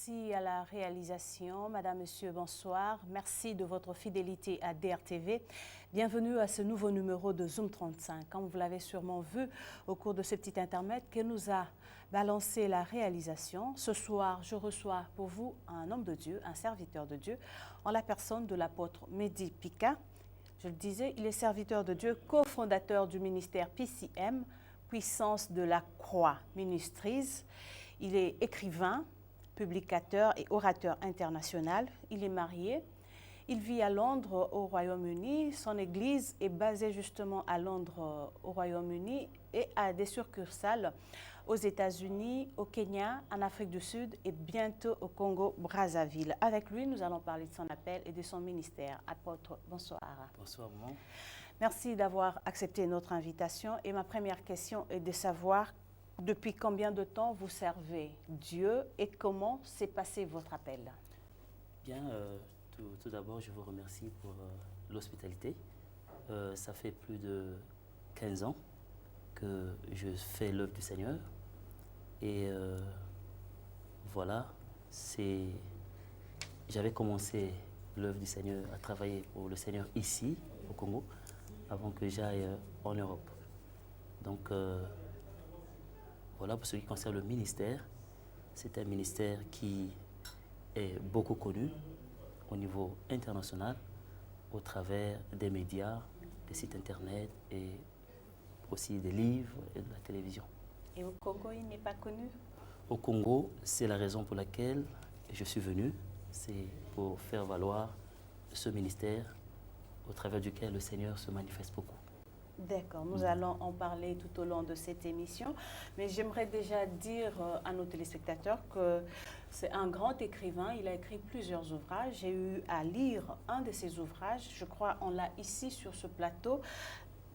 Merci à la réalisation. Madame, Monsieur, bonsoir. Merci de votre fidélité à DRTV. Bienvenue à ce nouveau numéro de Zoom 35. Comme vous l'avez sûrement vu au cours de ce petit intermède que nous a balancé la réalisation, ce soir, je reçois pour vous un homme de Dieu, un serviteur de Dieu, en la personne de l'apôtre Mehdi Pika. Je le disais, il est serviteur de Dieu, cofondateur du ministère PCM, Puissance de la Croix Ministries. Il est écrivain, publicateur et orateur international. Il est marié. Il vit à Londres, au Royaume-Uni. Son église est basée justement à Londres, au Royaume-Uni, et a des succursales aux États-Unis, au Kenya, en Afrique du Sud et bientôt au Congo-Brazzaville. Avec lui, nous allons parler de son appel et de son ministère. Apôtre, bonsoir. Bonsoir, maman. Merci d'avoir accepté notre invitation. Et ma première question est de savoir depuis combien de temps vous servez Dieu et comment s'est passé votre appel? Bien, tout d'abord, je vous remercie pour l'hospitalité. Ça fait plus de 15 ans que je fais l'œuvre du Seigneur. Et voilà, j'avais commencé l'œuvre du Seigneur, à travailler pour le Seigneur ici, au Congo, avant que j'aille en Europe. Donc, voilà, pour ce qui concerne le ministère, c'est un ministère qui est beaucoup connu au niveau international, au travers des médias, des sites internet et aussi des livres et de la télévision. Et au Congo, il n'est pas connu? Au Congo, c'est la raison pour laquelle je suis venu, c'est pour faire valoir ce ministère au travers duquel le Seigneur se manifeste beaucoup. D'accord, nous allons en parler tout au long de cette émission, mais j'aimerais déjà dire à nos téléspectateurs que c'est un grand écrivain, il a écrit plusieurs ouvrages, j'ai eu à lire un de ses ouvrages, je crois on l'a ici sur ce plateau,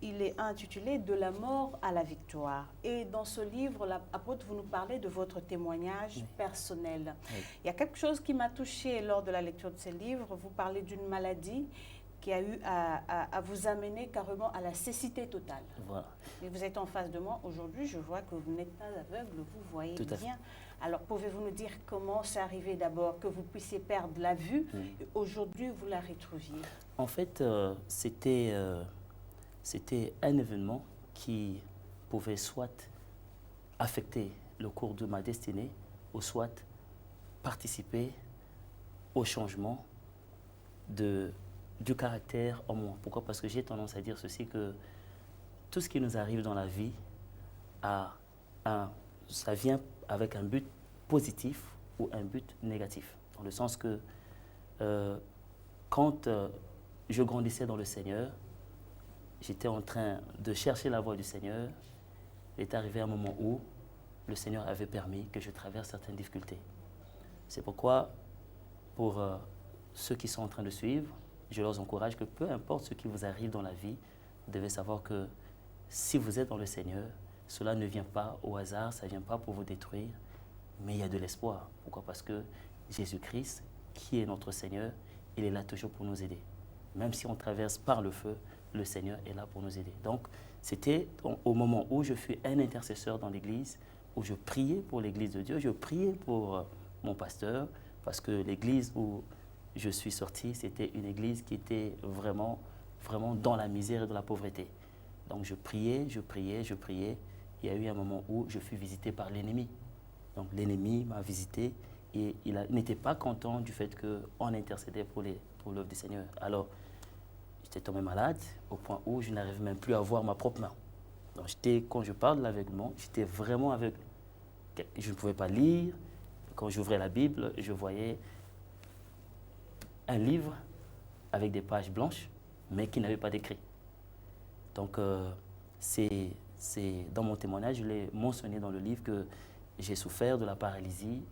il est intitulé « De la mort à la victoire ». Et dans ce livre, l'apôtre, vous nous parlez de votre témoignage personnel. Oui. Il y a quelque chose qui m'a touchée lors de la lecture de ce livre, vous parlez d'une maladie qui a eu à vous amener carrément à la cécité totale. Voilà. Mais vous êtes en face de moi aujourd'hui, je vois que vous n'êtes pas aveugle, vous voyez Tout à bien. Alors pouvez-vous nous dire comment c'est arrivé d'abord que vous puissiez perdre la vue et aujourd'hui vous la retrouviez? En fait, c'était un événement qui pouvait soit affecter le cours de ma destinée ou soit participer au changement du caractère en moi. Pourquoi? Parce que j'ai tendance à dire ceci, que tout ce qui nous arrive dans la vie, ça vient avec un but positif ou un but négatif. Dans le sens que quand je grandissais dans le Seigneur, j'étais en train de chercher la voie du Seigneur. Il est arrivé un moment où le Seigneur avait permis que je traverse certaines difficultés. C'est pourquoi, pour ceux qui sont en train de suivre, je leur encourage que peu importe ce qui vous arrive dans la vie, vous devez savoir que si vous êtes dans le Seigneur, cela ne vient pas au hasard, ça ne vient pas pour vous détruire, mais il y a de l'espoir. Pourquoi? Parce que Jésus-Christ, qui est notre Seigneur, il est là toujours pour nous aider. Même si on traverse par le feu, le Seigneur est là pour nous aider. Donc, c'était au moment où je fus un intercesseur dans l'église, où je priais pour l'église de Dieu, je priais pour mon pasteur, parce que l'église où je suis sorti, c'était une église qui était vraiment, vraiment dans la misère et dans la pauvreté. Donc, je priais, je priais, je priais. Il y a eu un moment où je fus visité par l'ennemi. Donc, l'ennemi m'a visité et il n'était pas content du fait qu'on intercédait pour l'œuvre du Seigneur. Alors, j'étais tombé malade au point où je n'arrivais même plus à voir ma propre main. Donc, quand je parle de l'aveuglement, j'étais vraiment aveugle. Je ne pouvais pas lire. Quand j'ouvrais la Bible, je voyais un livre avec des pages blanches, mais qui n'avait pas d'écrit. Donc, c'est dans mon témoignage, je l'ai mentionné dans le livre que j'ai souffert de la paralysie,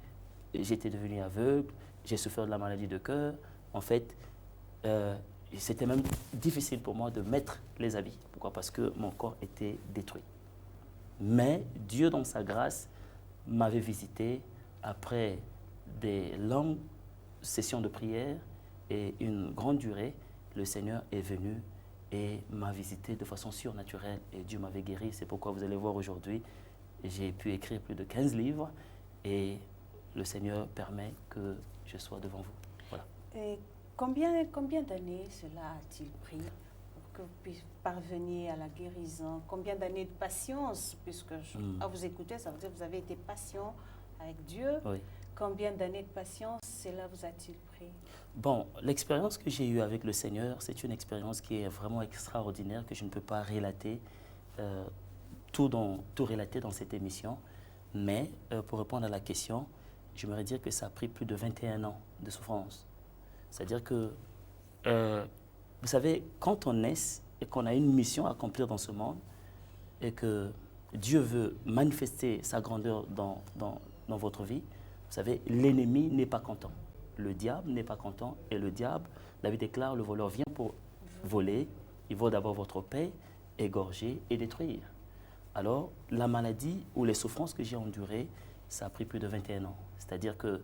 j'étais devenu aveugle, j'ai souffert de la maladie de cœur. En fait, c'était même difficile pour moi de mettre les habits. Pourquoi? Parce que mon corps était détruit. Mais Dieu, dans sa grâce, m'avait visité après des longues sessions de prière et une grande durée. Le Seigneur est venu et m'a visité de façon surnaturelle et Dieu m'avait guéri. C'est pourquoi vous allez voir aujourd'hui, j'ai pu écrire plus de 15 livres et le Seigneur permet que je sois devant vous. Voilà. Et combien d'années cela a-t-il pris pour que vous puissiez parvenir à la guérison? Combien d'années de patience? Puisque à vous écouter, ça veut dire que vous avez été patient avec Dieu. Oui. Combien d'années de patience cela vous a-t-il pris? Bon, l'expérience que j'ai eue avec le Seigneur, c'est une expérience qui est vraiment extraordinaire, que je ne peux pas relater, tout relater dans cette émission. Mais pour répondre à la question, j'aimerais dire que ça a pris plus de 21 ans de souffrance. C'est-à-dire que, vous savez, quand on est et qu'on a une mission à accomplir dans ce monde, et que Dieu veut manifester sa grandeur dans votre vie, vous savez, l'ennemi n'est pas content. Le diable n'est pas content. Et le diable, la Bible déclare, le voleur vient pour voler. Il vole d'abord votre paix, égorger et détruire. Alors, la maladie ou les souffrances que j'ai endurées, ça a pris plus de 21 ans. C'est-à-dire que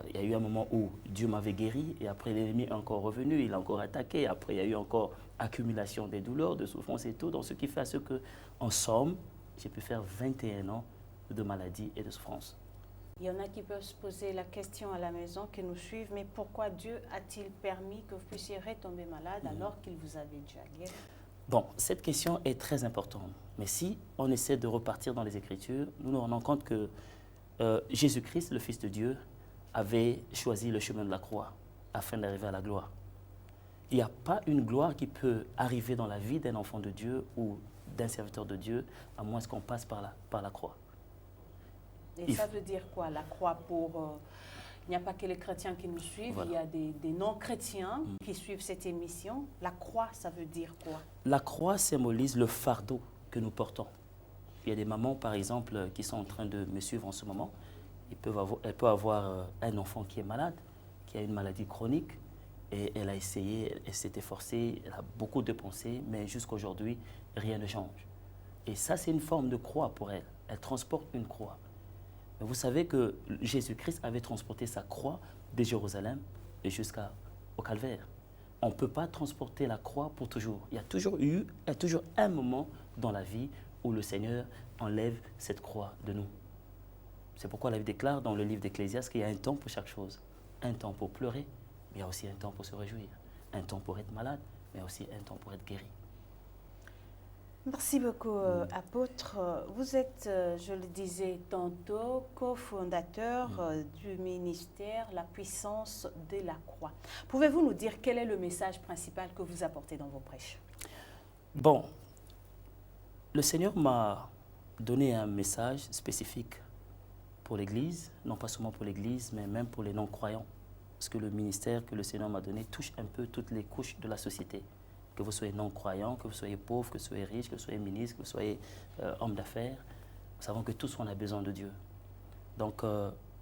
il y a eu un moment où Dieu m'avait guéri et après l'ennemi est encore revenu, il a encore attaqué. Après, il y a eu encore accumulation des douleurs, de souffrances et tout. Donc, ce qui fait à ce que, en somme, j'ai pu faire 21 ans de maladie et de souffrance. Il y en a qui peuvent se poser la question à la maison, qui nous suivent, mais pourquoi Dieu a-t-il permis que vous puissiez retomber malade alors qu'il vous avait déjà guéri? Bon, cette question est très importante. Mais si on essaie de repartir dans les Écritures, nous nous rendons compte que Jésus-Christ, le Fils de Dieu, avait choisi le chemin de la croix afin d'arriver à la gloire. Il n'y a pas une gloire qui peut arriver dans la vie d'un enfant de Dieu ou d'un serviteur de Dieu, à moins qu'on passe par la croix. Et ça veut dire quoi, la croix pour... il n'y a pas que les chrétiens qui nous suivent, voilà. Il y a des non-chrétiens qui suivent cette émission. La croix, ça veut dire quoi? La croix symbolise le fardeau que nous portons. Il y a des mamans, par exemple, qui sont en train de me suivre en ce moment. Elle peut avoir un enfant qui est malade, qui a une maladie chronique, et elle a essayé, elle s'est efforcée, elle a beaucoup dépensé, mais jusqu'à aujourd'hui, rien ne change. Et ça, c'est une forme de croix pour elle. Elle transporte une croix. Mais vous savez que Jésus-Christ avait transporté sa croix de Jérusalem jusqu'au Calvaire. On ne peut pas transporter la croix pour toujours. Il y a toujours un moment dans la vie où le Seigneur enlève cette croix de nous. C'est pourquoi la Bible déclare dans le livre d'Ecclésiaste qu'il y a un temps pour chaque chose. Un temps pour pleurer, mais il y a aussi un temps pour se réjouir. Un temps pour être malade, mais aussi un temps pour être guéri. Merci beaucoup, apôtre. Vous êtes, je le disais tantôt, cofondateur du ministère La Puissance de la Croix. Pouvez-vous nous dire quel est le message principal que vous apportez dans vos prêches? Bon, le Seigneur m'a donné un message spécifique pour l'Église, non pas seulement pour l'Église, mais même pour les non-croyants. Parce que le ministère que le Seigneur m'a donné touche un peu toutes les couches de la société. Que vous soyez non-croyant, que vous soyez pauvre, que vous soyez riche, que vous soyez ministre, que vous soyez homme d'affaires. Nous savons que tous on a besoin de Dieu. Donc,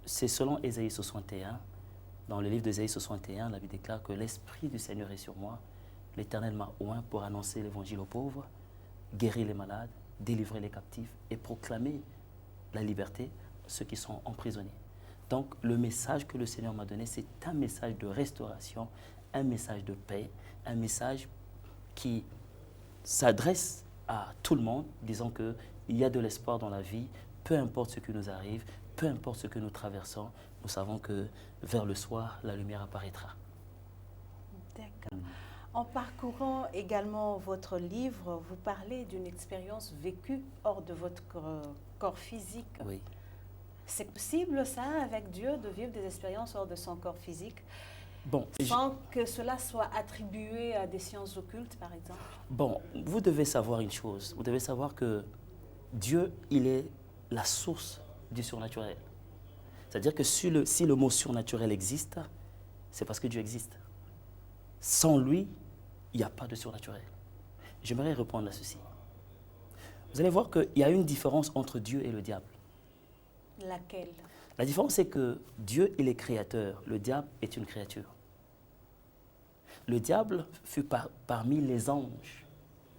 c'est selon Ésaïe 61. Dans le livre d'Ésaïe 61, la Bible déclare que l'Esprit du Seigneur est sur moi. L'Éternel m'a oint pour annoncer l'évangile aux pauvres, guérir les malades, délivrer les captifs et proclamer la liberté à ceux qui sont emprisonnés. Donc, le message que le Seigneur m'a donné, c'est un message de restauration, un message de paix, un message qui s'adresse à tout le monde, disant qu'il y a de l'espoir dans la vie, peu importe ce qui nous arrive, peu importe ce que nous traversons, nous savons que vers le soir, la lumière apparaîtra. D'accord. En parcourant également votre livre, vous parlez d'une expérience vécue hors de votre corps physique. Oui. C'est possible, ça, avec Dieu, de vivre des expériences hors de son corps physique? Bon, sans que cela soit attribué à des sciences occultes, par exemple? Bon, vous devez savoir une chose. Vous devez savoir que Dieu, il est la source du surnaturel. C'est-à-dire que si le mot surnaturel existe, c'est parce que Dieu existe. Sans lui, il n'y a pas de surnaturel. J'aimerais répondre à ceci. Vous allez voir qu'il y a une différence entre Dieu et le diable. Laquelle? La différence, c'est que Dieu, il est créateur. Le diable est une créature. Le diable fut parmi les anges.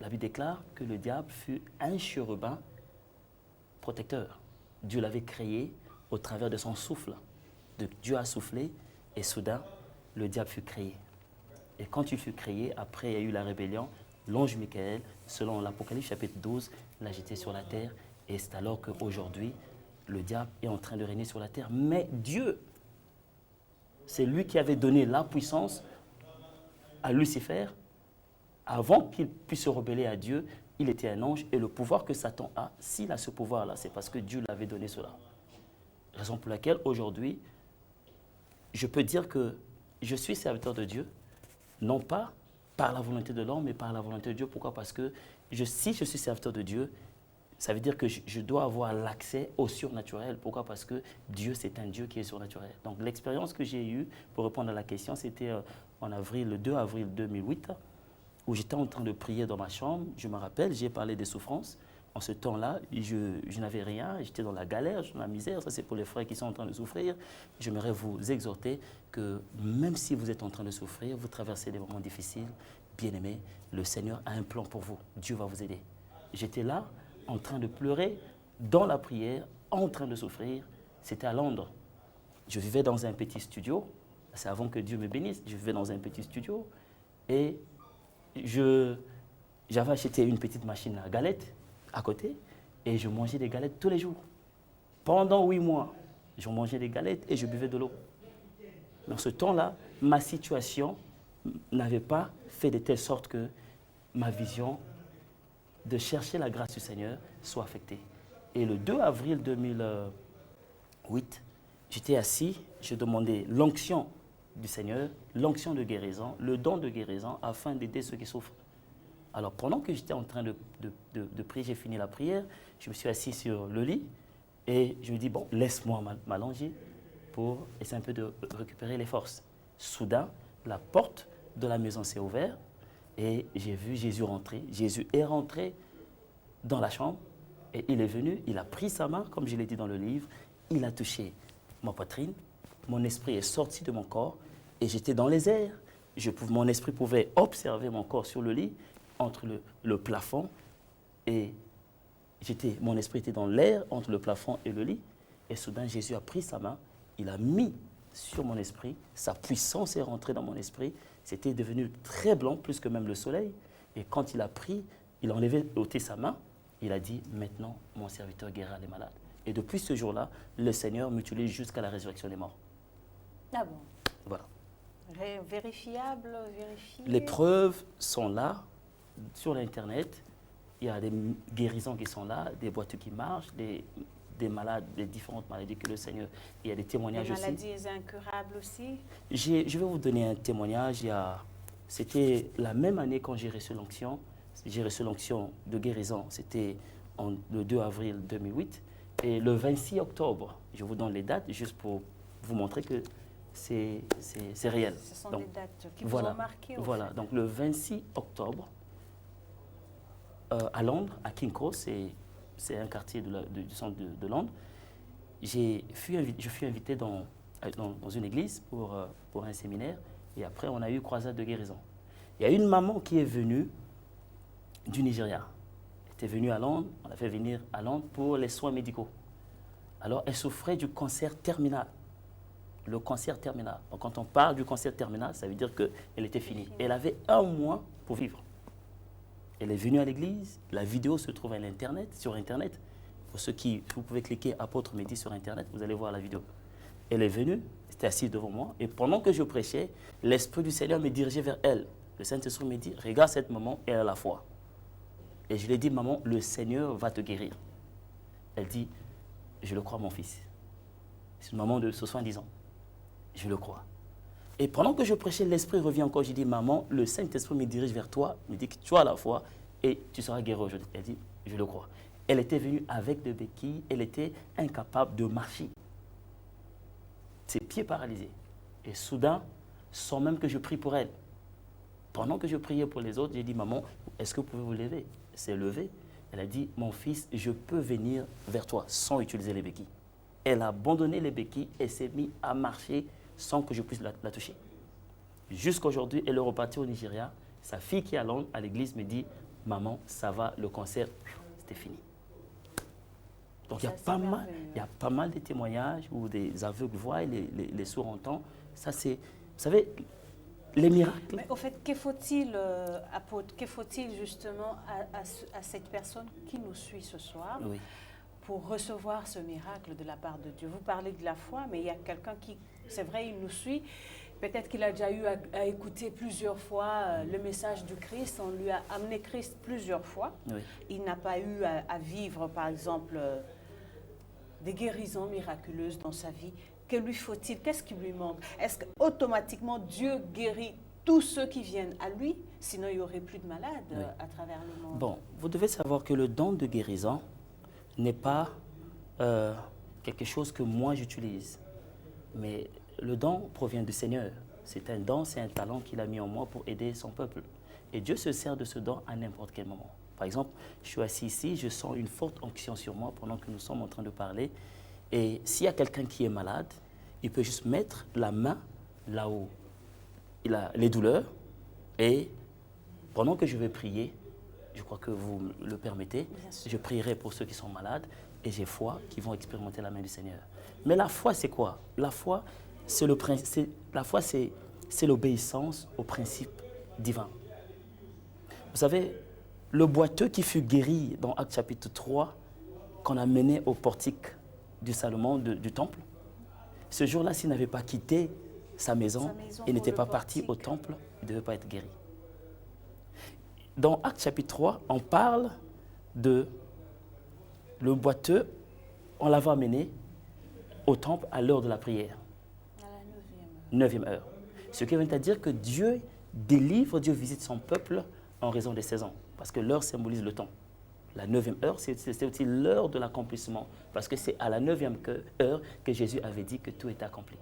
La Bible déclare que le diable fut un chérubin protecteur. Dieu l'avait créé au travers de son souffle. Dieu a soufflé et soudain, le diable fut créé. Et quand il fut créé, après il y a eu la rébellion, l'ange Michael, selon l'Apocalypse chapitre 12, l'a jeté sur la terre. Et c'est alors qu'aujourd'hui, le diable est en train de régner sur la terre. Mais Dieu, c'est lui qui avait donné la puissance à Lucifer. Avant qu'il puisse se rebeller à Dieu, il était un ange. Et le pouvoir que Satan a, s'il a ce pouvoir-là, c'est parce que Dieu l'avait donné cela. Raison pour laquelle, aujourd'hui, je peux dire que je suis serviteur de Dieu, non pas par la volonté de l'homme, mais par la volonté de Dieu. Pourquoi? Parce que si je suis serviteur de Dieu, ça veut dire que je dois avoir l'accès au surnaturel. Pourquoi? Parce que Dieu, c'est un Dieu qui est surnaturel. Donc l'expérience que j'ai eue, pour répondre à la question, c'était le 2 avril 2008, où j'étais en train de prier dans ma chambre. Je me rappelle, j'ai parlé des souffrances. En ce temps-là, je n'avais rien, j'étais dans la galère, dans la misère. Ça, c'est pour les frères qui sont en train de souffrir. J'aimerais vous exhorter que même si vous êtes en train de souffrir, vous traversez des moments difficiles, bien-aimés, le Seigneur a un plan pour vous. Dieu va vous aider. J'étais là, en train de pleurer, dans la prière, en train de souffrir. C'était à Londres. Je vivais dans un petit studio. C'est avant que Dieu me bénisse. Je vivais dans un petit studio. Et j'avais acheté une petite machine à galettes à côté. Et je mangeais des galettes tous les jours. Pendant 8 mois, je mangeais des galettes et je buvais de l'eau. Dans ce temps-là, ma situation n'avait pas fait de telle sorte que ma vision de chercher la grâce du Seigneur soit affectée. Et le 2 avril 2008, j'étais assis, je demandais l'onction du Seigneur, l'onction de guérison, le don de guérison, afin d'aider ceux qui souffrent. Alors pendant que j'étais en train de prier, j'ai fini la prière, je me suis assis sur le lit et je me dis, bon, laisse-moi m'allonger pour essayer un peu de récupérer les forces. Soudain, la porte de la maison s'est ouverte et j'ai vu Jésus rentrer. Jésus est rentré dans la chambre et il est venu, il a pris sa main, comme je l'ai dit dans le livre, il a touché ma poitrine, mon esprit est sorti de mon corps et j'étais dans les airs. Mon esprit pouvait observer mon corps sur le lit, entre le plafond et mon esprit était dans l'air, entre le plafond et le lit. Et soudain, Jésus a pris sa main, il a mis sur mon esprit, sa puissance est rentrée dans mon esprit, c'était devenu très blanc, plus que même le soleil. Et quand il a pris, il a ôté sa main, il a dit, maintenant, mon serviteur guérira les malades. Et depuis ce jour-là, le Seigneur m'utilise jusqu'à la résurrection des morts. Ah bon? Voilà. Vérifiable, vérifié? Les preuves sont là, sur l'Internet. Il y a des guérisons qui sont là, des boîtes qui marchent, des malades, des différentes maladies que le Seigneur... Il y a des témoignages aussi. Des maladies incurables aussi? Je vais vous donner un témoignage. C'était la même année quand j'ai reçu l'onction. J'ai reçu l'onction de guérison. C'était le 2 avril 2008. Et le 26 octobre, je vous donne les dates juste pour vous montrer que c'est réel. Ce sont des dates qui vous ont marqué. Voilà, donc le 26 octobre, à Londres, à King's Cross, c'est un quartier du centre de Londres, je fus invité dans une église pour un séminaire et après on a eu croisade de guérison. Il y a une maman qui est venue du Nigeria. Elle était venue à Londres, on l'a fait venir à Londres pour les soins médicaux. Alors elle souffrait du cancer terminal. Le cancer terminal. Donc, quand on parle du cancer terminal, ça veut dire qu'elle était finie. Elle avait 1 mois pour vivre. Elle est venue à l'église. La vidéo se trouve sur Internet. Pour ceux vous pouvez cliquer Apôtre Mehdi sur Internet, vous allez voir la vidéo. Elle est venue, elle était assise devant moi. Et pendant que je prêchais, l'Esprit du Seigneur me dirigeait vers elle. Le Saint-Esprit me dit, regarde cette maman, elle a la foi. Et je lui ai dit, maman, le Seigneur va te guérir. Elle dit, je le crois, mon fils. C'est une maman de 70 ans. Je le crois. Et pendant que je prêchais, l'Esprit revient encore. Je dis, maman, le Saint-Esprit me dirige vers toi, me dit que tu as la foi et tu seras guérie aujourd'hui. Elle dit, je le crois. Elle était venue avec des béquilles, elle était incapable de marcher. Ses pieds paralysés. Et soudain, sans même que je prie pour elle, pendant que je priais pour les autres, j'ai dit, maman, est-ce que vous pouvez vous lever? Elle s'est levée. Elle a dit, mon fils, je peux venir vers toi sans utiliser les béquilles. Elle a abandonné les béquilles et s'est mise à marcher sans que je puisse la toucher. Jusqu'aujourd'hui, elle est repartie au Nigeria. Sa fille qui est à Londres, à l'église, me dit, maman, ça va, le cancer, c'était fini. Donc il y a pas mal de témoignages où des aveugles voient et les sourds entendent. Ça c'est, vous savez, les miracles. Mais au fait, que faut-il, apôtre, que faut-il justement à cette personne qui nous suit ce soir, oui, pour recevoir ce miracle de la part de Dieu? Vous parlez de la foi, mais il y a quelqu'un qui, c'est vrai, il nous suit. Peut-être qu'il a déjà eu à écouter plusieurs fois le message du Christ. On lui a amené Christ plusieurs fois. Oui. Il n'a pas eu à vivre, par exemple, des guérisons miraculeuses dans sa vie. Que lui faut-il? Qu'est-ce qui lui manque? Est-ce qu'automatiquement Dieu guérit tous ceux qui viennent à lui? Sinon, il n'y aurait plus de malades Oui. à travers le monde. Bon, vous devez savoir que le don de guérison n'est pas quelque chose que moi j'utilise. Mais le don provient du Seigneur. C'est un don, c'est un talent qu'il a mis en moi pour aider son peuple. Et Dieu se sert de ce don à n'importe quel moment. Par exemple, je suis assis ici, je sens une forte onction sur moi pendant que nous sommes en train de parler. Et s'il y a quelqu'un qui est malade, il peut juste mettre la main là où il a les douleurs. Et pendant que je vais prier, je crois que vous le permettez, je prierai pour ceux qui sont malades et j'ai foi qu'ils vont expérimenter la main du Seigneur. Mais la foi, c'est quoi? La foi, c'est l'obéissance au principe divin. Vous savez, le boiteux qui fut guéri dans Actes chapitre 3, qu'on a mené au portique du Salomon, du temple, ce jour-là, s'il n'avait pas quitté sa maison et n'était pas parti au temple, il ne devait pas être guéri. Dans Actes chapitre 3, on parle de le boiteux, on l'avait amené au temple à l'heure de la prière. À la 9e heure. 9e heure. Ce qui veut dire que Dieu délivre, Dieu visite son peuple en raison des saisons. Parce que l'heure symbolise le temps. La 9e heure, c'est aussi l'heure de l'accomplissement. Parce que c'est à la 9e heure que Jésus avait dit que tout était accompli.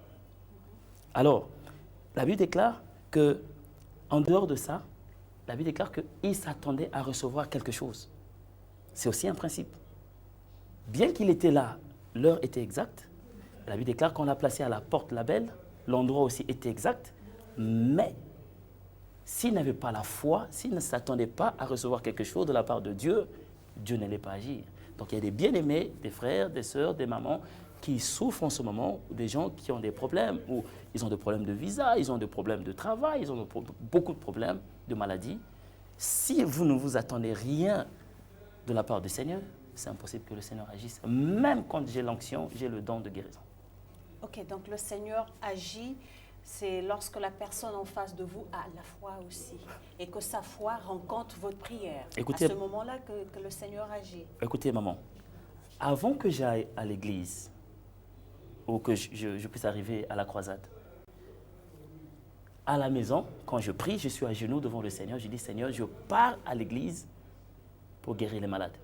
Alors, la Bible déclare que, en dehors de ça, la Bible déclare qu'il s'attendait à recevoir quelque chose. C'est aussi un principe. Bien qu'il était là, l'heure était exacte. La Bible déclare qu'on l'a placé à la porte la belle. L'endroit aussi était exact. Mais s'il n'avait pas la foi, s'il ne s'attendait pas à recevoir quelque chose de la part de Dieu, Dieu n'allait pas agir. Donc il y a des bien-aimés, des frères, des sœurs, des mamans qui souffrent en ce moment, ou des gens qui ont des problèmes, ou ils ont des problèmes de visa, ils ont des problèmes de travail, ils ont beaucoup de problèmes, de maladies. Si vous ne vous attendez rien de la part du Seigneur, c'est impossible que le Seigneur agisse. Même quand j'ai l'onction, j'ai le don de guérison. Ok, donc le Seigneur agit, c'est lorsque la personne en face de vous a la foi aussi, et que sa foi rencontre votre prière. Écoutez, à ce moment-là que le Seigneur agit. Écoutez, maman, avant que j'aille à l'église, ou que je puisse arriver à la croisade, à la maison, quand je prie, je suis à genoux devant le Seigneur, je dis, Seigneur, je pars à l'église pour guérir les malades.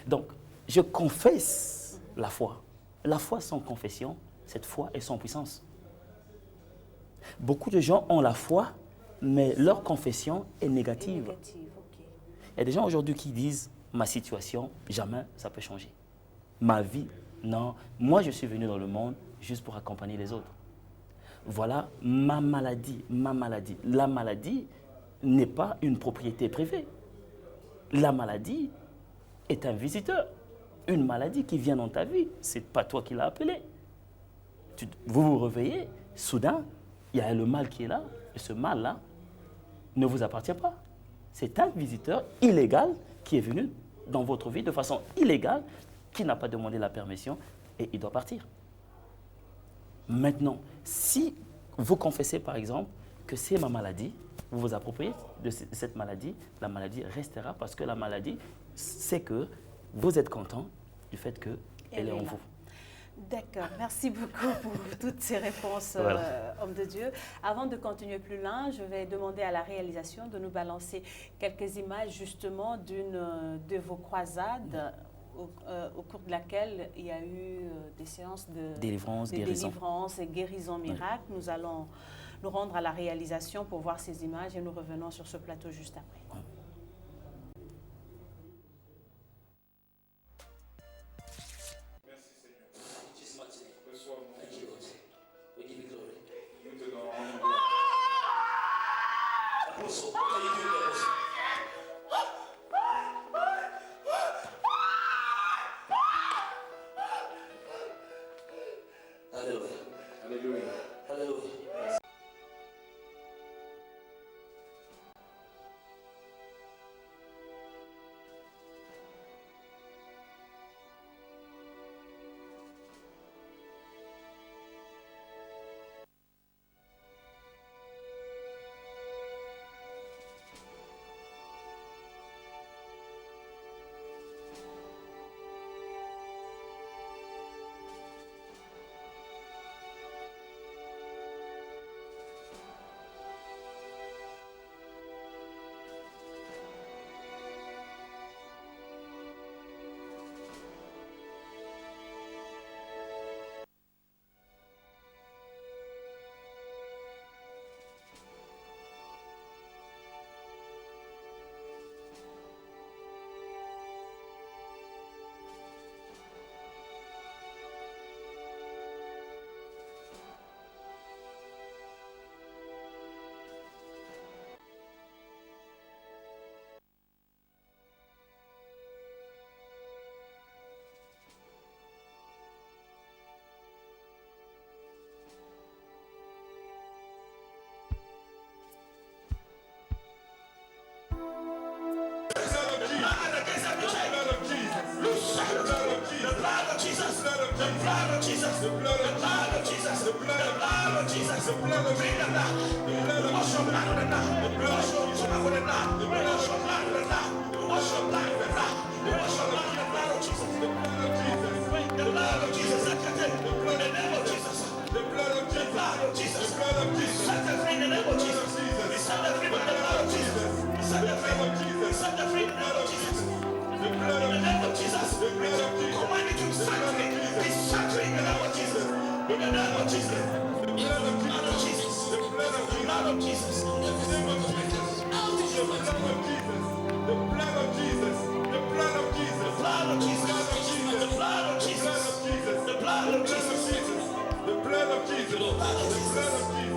Donc, je confesse la foi. La foi sans confession, cette foi est sans puissance. Beaucoup de gens ont la foi, mais leur confession est négative. Il y a des gens aujourd'hui qui disent, ma situation, jamais ça peut changer. Ma vie, non. Moi, je suis venu dans le monde juste pour accompagner les autres. Voilà ma maladie, ma maladie. La maladie n'est pas une propriété privée. La maladie est un visiteur. Une maladie qui vient dans ta vie, ce n'est pas toi qui l'as appelée. Vous vous réveillez, soudain, il y a le mal qui est là, et ce mal-là ne vous appartient pas. C'est un visiteur illégal qui est venu dans votre vie de façon illégale, qui n'a pas demandé la permission, et il doit partir. Maintenant, si vous confessez par exemple que c'est ma maladie, vous vous appropriez de cette maladie, la maladie restera parce que la maladie, c'est que vous êtes content du fait qu'elle est en vous. D'accord, merci beaucoup pour toutes ces réponses, Voilà. homme de Dieu. Avant de continuer plus loin, je vais demander à la réalisation de nous balancer quelques images justement d'une de vos croisades au cours de laquelle il y a eu des séances de délivrance et guérison miracle. Oui. Nous allons nous rendre à la réalisation pour voir ces images et nous revenons sur ce plateau juste après. Oui. the blood of Jesus, the blood of Jesus, the blood of Jesus, the blood of wash your blood with the blood, the blood wash your blood with the blood, the blood wash your blood with the blood, the wash your blood with the blood, the wash your blood with the blood of Jesus, the blood of Jesus, the blood of Jesus, the blood of name of Jesus, the blood of Jesus, the blood of Jesus, the blood of Jesus, set the free in the name of Jesus, set the free with the blood of Jesus, set the free of Jesus, set the free in the name of Jesus. The blood of the name of Jesus. The blood of Jesus. Command it to saturate. Be saturated in the name of Jesus. In the name of Jesus. The blood of Jesus. The blood of Jesus. The blood of Jesus. The name of Jesus. The blood of Jesus. The blood of Jesus. The blood of Jesus. The blood of Jesus. The blood of Jesus. The blood of Jesus. The blood of Jesus. The blood of Jesus. The blood of Jesus.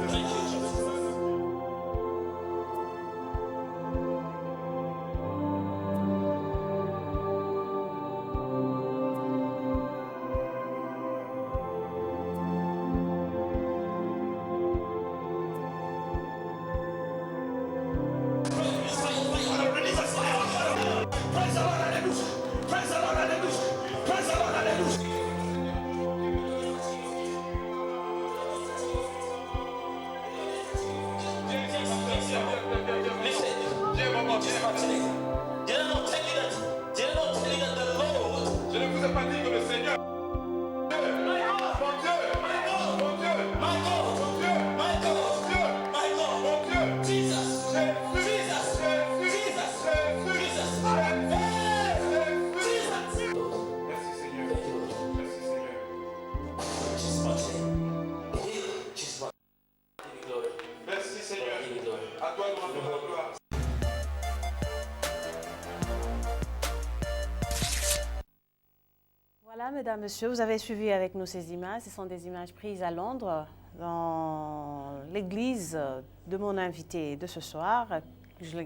Thank you, Jesus. Voilà, mesdames, messieurs, vous avez suivi avec nous ces images. Ce sont des images prises à Londres, dans l'église de mon invité de ce soir,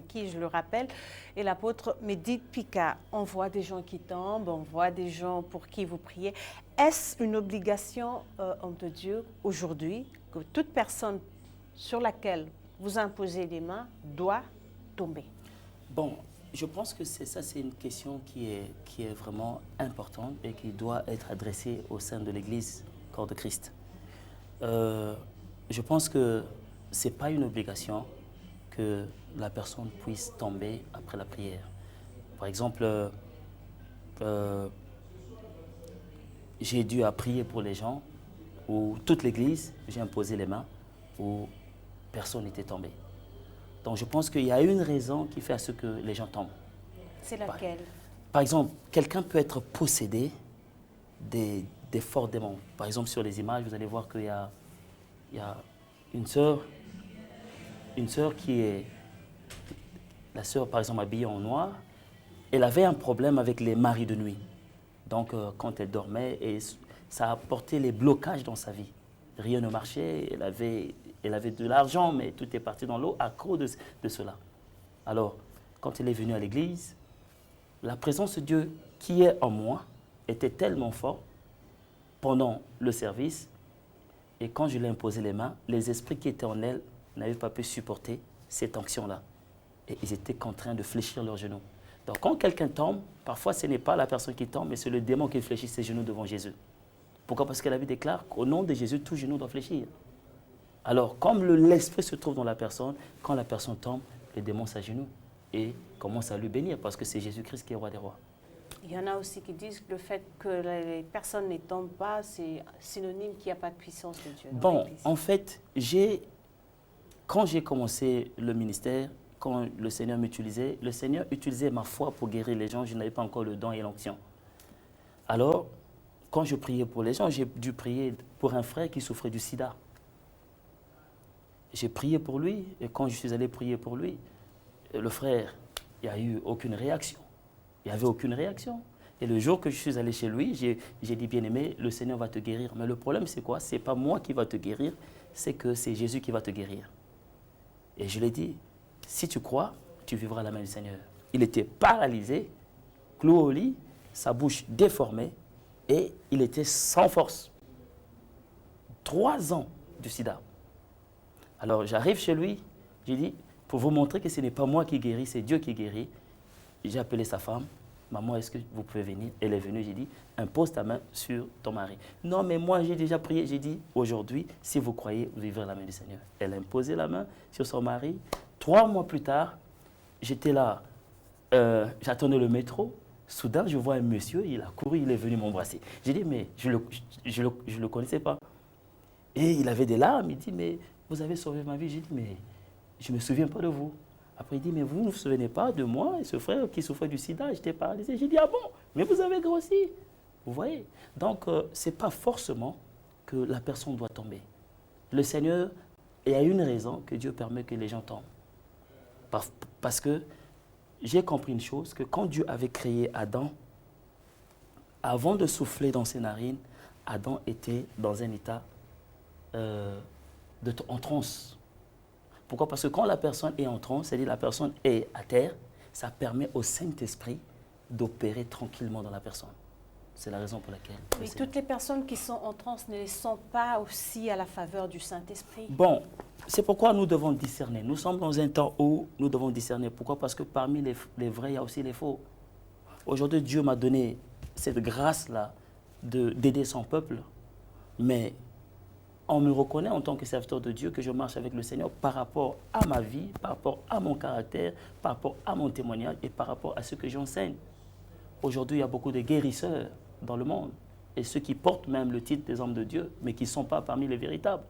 qui, je le rappelle, est l'apôtre Mehdi Pika. On voit des gens qui tombent, on voit des gens pour qui vous priez. Est-ce une obligation, homme de Dieu, aujourd'hui, que toute personne sur laquelle vous imposez les mains doit tomber? Bon, je pense que c'est une question qui est vraiment importante et qui doit être adressée au sein de l'Église Corps de Christ. Je pense que ce n'est pas une obligation que la personne puisse tomber après la prière. Par exemple, j'ai dû prier pour les gens où toute l'Église, j'ai imposé les mains, où personne n'était tombé. Donc je pense qu'il y a une raison qui fait à ce que les gens tombent. C'est laquelle? Par exemple, quelqu'un peut être possédé des forts démons. Par exemple, sur les images, vous allez voir qu'il y a une sœur qui est, la sœur par exemple habillée en noir, elle avait un problème avec les maris de nuit. Donc quand elle dormait, et ça a apporté les blocages dans sa vie. Rien ne marchait, elle avait de l'argent, mais tout est parti dans l'eau à cause de cela. Alors, quand elle est venue à l'église, la présence de Dieu qui est en moi était tellement forte pendant le service, et quand je lui ai imposé les mains, les esprits qui étaient en elle n'avaient pas pu supporter cette onction-là. Et ils étaient contraints de fléchir leurs genoux. Donc quand quelqu'un tombe, parfois ce n'est pas la personne qui tombe, mais c'est le démon qui fléchit ses genoux devant Jésus. Pourquoi? Parce que la Bible déclare qu'au nom de Jésus, tout genou doit fléchir. Alors, comme l'esprit se trouve dans la personne, quand la personne tombe, le démon s'agenouille et commence à lui bénir parce que c'est Jésus-Christ qui est roi des rois. Il y en a aussi qui disent que le fait que les personnes ne tombent pas, c'est synonyme qu'il n'y a pas de puissance de Dieu. Bon, en fait, quand j'ai commencé le ministère, quand le Seigneur m'utilisait, le Seigneur utilisait ma foi pour guérir les gens. Je n'avais pas encore le don et l'onction. Alors, quand je priais pour les gens, j'ai dû prier pour un frère qui souffrait du sida. J'ai prié pour lui, et quand je suis allé prier pour lui, le frère, il n'y a eu aucune réaction. Il n'y avait aucune réaction. Et le jour que je suis allé chez lui, j'ai dit, bien-aimé, le Seigneur va te guérir. Mais le problème, c'est quoi? Ce n'est pas moi qui va te guérir, c'est que c'est Jésus qui va te guérir. Et je lui ai dit, si tu crois, tu vivras la main du Seigneur. Il était paralysé, cloué au lit, sa bouche déformée, et il était sans force. 3 ans du sida. Alors j'arrive chez lui, j'ai dit, pour vous montrer que ce n'est pas moi qui guéris, c'est Dieu qui guérit, j'ai appelé sa femme, maman, est-ce que vous pouvez venir? Elle est venue, j'ai dit, impose ta main sur ton mari. Non, mais moi, j'ai déjà prié. J'ai dit, aujourd'hui, si vous croyez, vous vivrez la main du Seigneur. Elle a imposé la main sur son mari. 3 mois plus tard, j'étais là, j'attendais le métro. Soudain, je vois un monsieur, il a couru, il est venu m'embrasser. J'ai dit, mais je le connaissais pas. Et il avait des larmes, il dit, mais vous avez sauvé ma vie. J'ai dit, mais je ne me souviens pas de vous. Après, il dit, mais vous ne vous souvenez pas de moi et ce frère qui souffrait du sida, j'étais paralysé. J'ai dit, ah bon, mais vous avez grossi. Vous voyez? Donc, ce n'est pas forcément que la personne doit tomber. Le Seigneur, il y a une raison que Dieu permet que les gens tombent. Parce que j'ai compris une chose, que quand Dieu avait créé Adam, avant de souffler dans ses narines, Adam était dans un état en transe. Pourquoi? Parce que quand la personne est en transe, c'est-à-dire la personne est à terre, ça permet au Saint-Esprit d'opérer tranquillement dans la personne. C'est la raison pour laquelle... Mais toutes les personnes qui sont en transe ne sont pas aussi à la faveur du Saint-Esprit. Bon, c'est pourquoi nous devons discerner. Nous sommes dans un temps où nous devons discerner. Pourquoi? Parce que parmi les vrais, il y a aussi les faux. Aujourd'hui, Dieu m'a donné cette grâce-là d'aider son peuple, mais on me reconnaît en tant que serviteur de Dieu que je marche avec le Seigneur par rapport à ma vie, par rapport à mon caractère, par rapport à mon témoignage et par rapport à ce que j'enseigne. Aujourd'hui, il y a beaucoup de guérisseurs dans le monde et ceux qui portent même le titre des hommes de Dieu, mais qui ne sont pas parmi les véritables.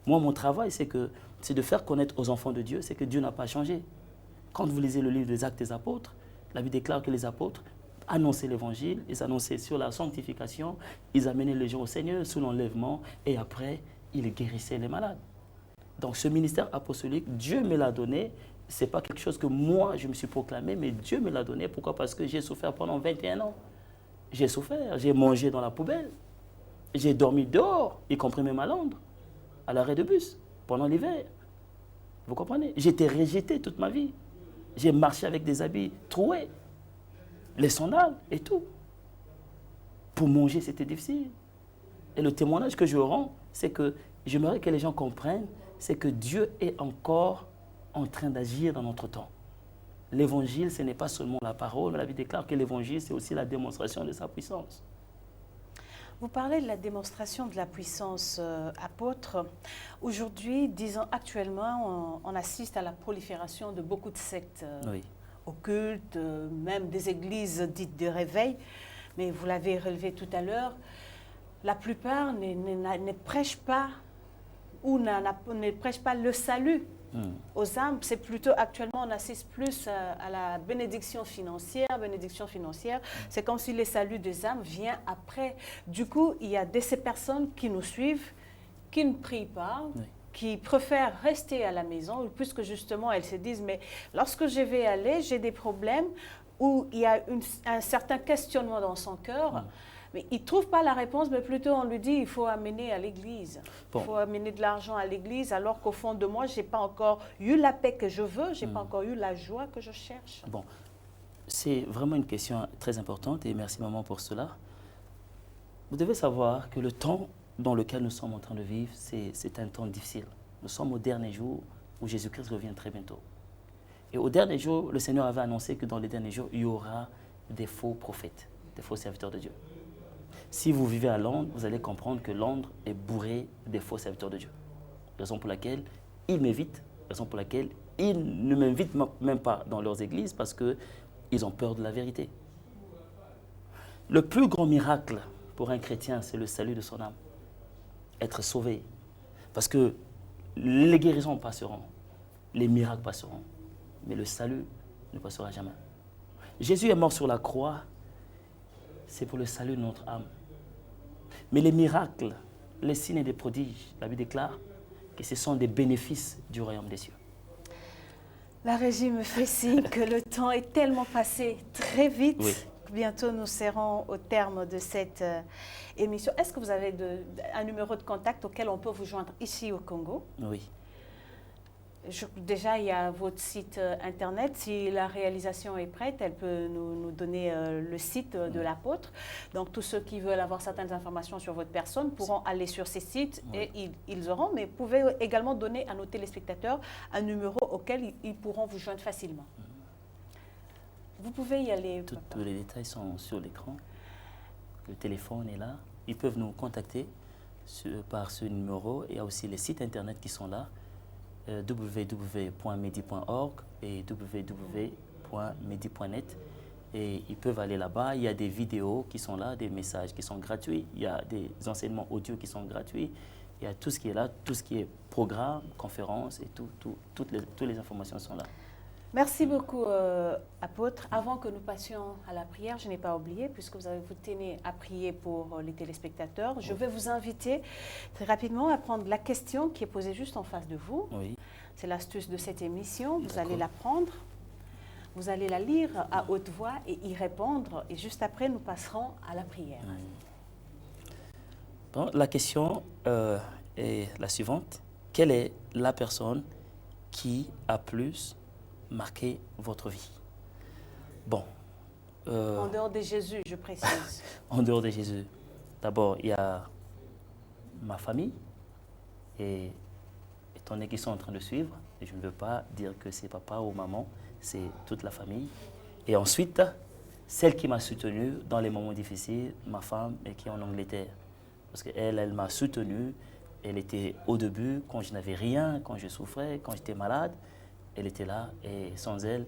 Moi, mon travail, c'est de faire connaître aux enfants de Dieu, c'est que Dieu n'a pas changé. Quand vous lisez le livre des Actes des Apôtres, la Bible déclare que les apôtres annonçaient l'évangile, ils annonçaient sur la sanctification, ils amenaient les gens au Seigneur sous l'enlèvement et après, ils guérissaient les malades. Donc ce ministère apostolique, Dieu me l'a donné. Ce n'est pas quelque chose que moi, je me suis proclamé, mais Dieu me l'a donné. Pourquoi? Parce que j'ai souffert pendant 21 ans. J'ai souffert, j'ai mangé dans la poubelle. J'ai dormi dehors, y compris même à Londres, à l'arrêt de bus, pendant l'hiver. Vous comprenez? J'ai été rejeté toute ma vie. J'ai marché avec des habits troués, les sandales et tout. Pour manger, c'était difficile. Et le témoignage que je rends, c'est que j'aimerais que les gens comprennent, c'est que Dieu est encore en train d'agir dans notre temps. L'évangile, ce n'est pas seulement la parole, mais la Bible déclare que l'évangile, c'est aussi la démonstration de sa puissance. Vous parlez de la démonstration de la puissance apôtre. Aujourd'hui, disons actuellement, on assiste à la prolifération de beaucoup de sectes Oui. occultes, même des églises dites de réveil. Mais vous l'avez relevé tout à l'heure, la plupart ne prêchent pas ou ne prêchent pas le salut aux âmes. C'est plutôt actuellement, on assiste plus à la bénédiction financière. C'est comme si le salut des âmes vient après. Du coup, il y a ces personnes qui nous suivent, qui ne prient pas, Oui. qui préfèrent rester à la maison, puisque justement, elles se disent, mais lorsque je vais aller, j'ai des problèmes, où il y a un certain questionnement dans son cœur. Mais il ne trouve pas la réponse, mais plutôt on lui dit il faut amener à l'église. Bon. Il faut amener de l'argent à l'église, alors qu'au fond de moi, je n'ai pas encore eu la paix que je veux, je n'ai pas encore eu la joie que je cherche. Bon, c'est vraiment une question très importante et merci maman pour cela. Vous devez savoir que le temps dans lequel nous sommes en train de vivre, c'est un temps difficile. Nous sommes au dernier jour où Jésus-Christ revient très bientôt. Et au dernier jour, le Seigneur avait annoncé que dans les derniers jours, il y aura des faux prophètes, des faux serviteurs de Dieu. Si vous vivez à Londres, vous allez comprendre que Londres est bourré des faux serviteurs de Dieu. Raison pour laquelle ils m'évitent, raison pour laquelle ils ne m'invitent même pas dans leurs églises parce qu'ils ont peur de la vérité. Le plus grand miracle pour un chrétien, c'est le salut de son âme. Être sauvé. Parce que les guérisons passeront, les miracles passeront, mais le salut ne passera jamais. Jésus est mort sur la croix, c'est pour le salut de notre âme. Mais les miracles, les signes et les prodiges, la Bible déclare que ce sont des bénéfices du royaume des cieux. La régie me fait signe que le temps est tellement passé très vite. Oui. Bientôt, nous serons au terme de cette émission. Est-ce que vous avez un numéro de contact auquel on peut vous joindre ici au Congo? Oui. Déjà, il y a votre site internet. Si la réalisation est prête, elle peut nous donner le site de l'apôtre. Donc, tous ceux qui veulent avoir certaines informations sur votre personne pourront aller sur ces sites et ils auront. Mais vous pouvez également donner à nos téléspectateurs un numéro auquel ils pourront vous joindre facilement. Vous pouvez y aller, Tous papa. les détails sont sur l'écran. Le téléphone est là. Ils peuvent nous contacter par ce numéro. Il y a aussi les sites internet qui sont là, www.medi.org et www.medi.net. Et ils peuvent aller là-bas. Il y a des vidéos qui sont là, des messages qui sont gratuits. Il y a des enseignements audio qui sont gratuits. Il y a tout ce qui est là, tout ce qui est programme, conférence et toutes les informations sont là. Merci beaucoup, apôtre. Avant que nous passions à la prière, je n'ai pas oublié, puisque vous tenez à prier pour les téléspectateurs, je vais vous inviter très rapidement à prendre la question qui est posée juste en face de vous. Oui. C'est l'astuce de cette émission. Vous allez la prendre, vous allez la lire à haute voix et y répondre. Et juste après, nous passerons à la prière. Oui. Bon, la question est la suivante. Quelle est la personne qui a plus marqué votre vie? Bon. En dehors de Jésus, je précise. En dehors de Jésus. D'abord, il y a ma famille. Et étant donné qu'ils sont en train de suivre, je ne veux pas dire que c'est papa ou maman, c'est toute la famille. Et ensuite, celle qui m'a soutenu dans les moments difficiles, ma femme, et qui est en Angleterre. Parce qu'elle m'a soutenu. Elle était au début, quand je n'avais rien, quand je souffrais, quand j'étais malade. Elle était là et sans elle,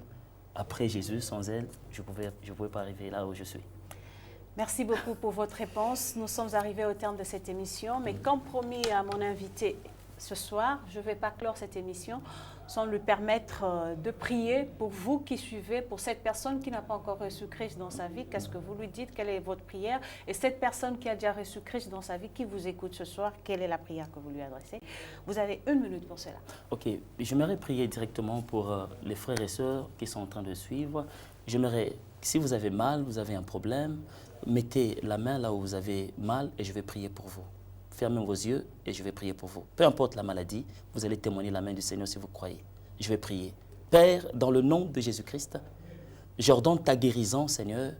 après Jésus, sans elle, je ne pouvais pas arriver là où je suis. Merci beaucoup pour votre réponse. Nous sommes arrivés au terme de cette émission, mais comme promis à mon invité ce soir, je ne vais pas clore cette émission sans lui permettre de prier pour vous qui suivez, pour cette personne qui n'a pas encore reçu Christ dans sa vie. Qu'est-ce que vous lui dites? Quelle est votre prière? Et cette personne qui a déjà reçu Christ dans sa vie, qui vous écoute ce soir, quelle est la prière que vous lui adressez? Vous avez 1 minute pour cela. Ok, j'aimerais prier directement pour les frères et sœurs qui sont en train de suivre. J'aimerais, si vous avez mal, vous avez un problème, mettez la main là où vous avez mal et je vais prier pour vous. Fermez vos yeux et je vais prier pour vous. Peu importe la maladie, vous allez témoigner la main du Seigneur si vous croyez. Je vais prier. Père, dans le nom de Jésus-Christ, j'ordonne ta guérison, Seigneur,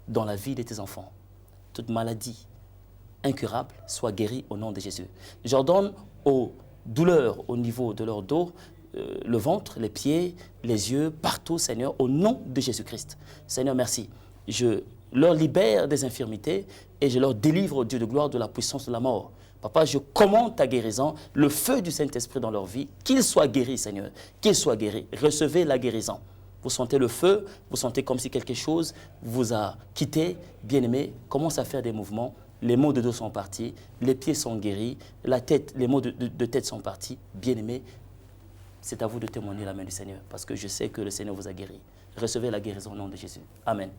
dans la vie de tes enfants. Toute maladie incurable soit guérie au nom de Jésus. J'ordonne aux douleurs au niveau de leur dos, le ventre, les pieds, les yeux, partout, Seigneur, au nom de Jésus-Christ. Seigneur, merci. Je leur libère des infirmités et je leur délivre, au Dieu de gloire, de la puissance de la mort. Papa, je commande ta guérison, le feu du Saint-Esprit dans leur vie, qu'ils soient guéris, Seigneur, qu'ils soient guéris. Recevez la guérison. Vous sentez le feu, vous sentez comme si quelque chose vous a quitté, bien-aimé, commence à faire des mouvements, les maux de dos sont partis, les pieds sont guéris, la tête, les maux de tête sont partis, bien-aimé, c'est à vous de témoigner la main du Seigneur, parce que je sais que le Seigneur vous a guéri. Recevez la guérison au nom de Jésus. Amen.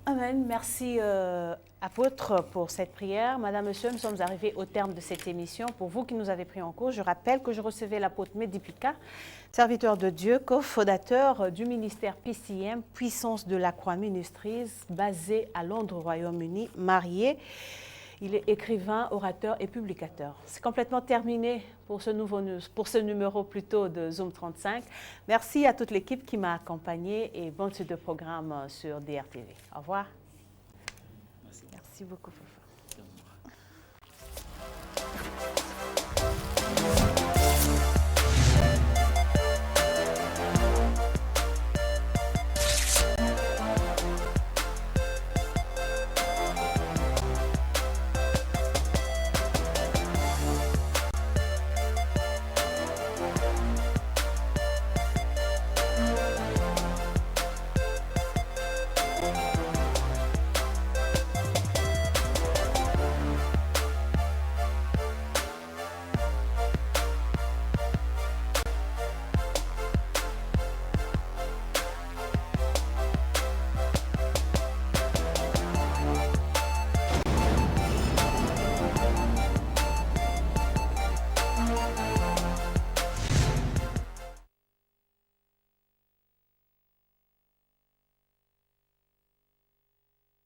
Amen. Merci, apôtre, pour cette prière. Madame, monsieur, nous sommes arrivés au terme de cette émission. Pour vous qui nous avez pris en cours, je rappelle que je recevais l'apôtre Mehdi Pika, serviteur de Dieu, cofondateur du ministère PCM, Puissance de la Croix Ministries, basé à Londres, Royaume-Uni, marié. Il est écrivain, orateur et publicateur. C'est complètement terminé pour ce numéro plutôt de Zoom 35. Merci à toute l'équipe qui m'a accompagné et bonne suite de programme sur DRTV. Au revoir. Merci beaucoup, Fafa.